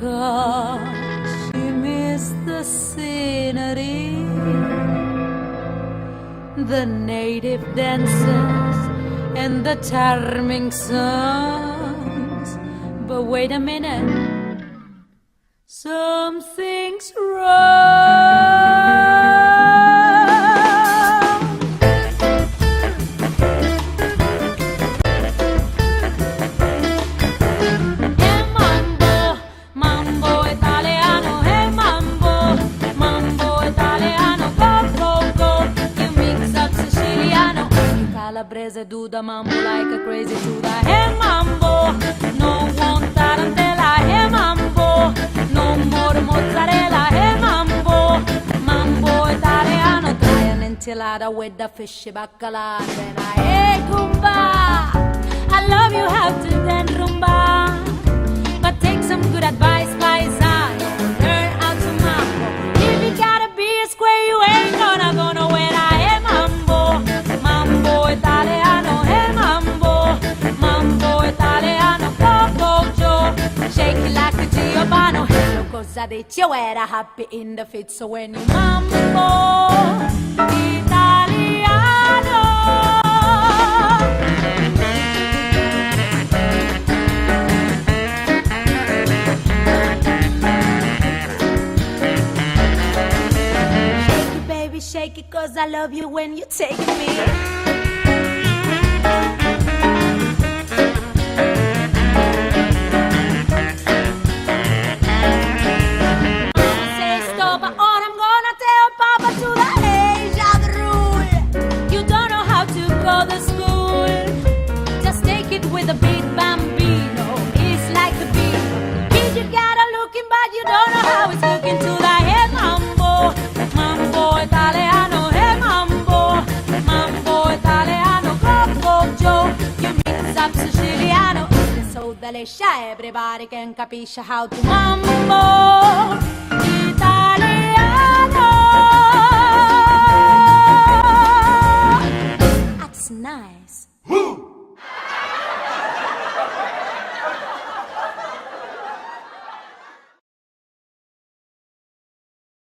'cause she missed the scenery, the native dances and the charming songs. But wait a minute, something's wrong. Calabrese do the mambo like a crazy to the hey mambo, no one tarantella, hey mambo, no more mozzarella, hey mambo, mambo italiano, try an enchilada with the fishy bacala, then I hey kumba, I love you how to dance rumba, but take some good advice, paisano, learn how to mambo, if you gotta be a square, you ain't gonna go nowhere. Shake it like a Giovanni. Hello, cosa dici? You were happy in the fit, so when you mambo italiano. Shake it, baby, shake it, 'cause I love you when you take me. With a big bambino, it's like a beat. Kid, you got a looking, but you don't know how it's looking to the hey mambo, mambo italiano, hey mambo, mambo italiano, go go Joe, you mix up Siciliano, it's so delicious, everybody can capisce how to mambo.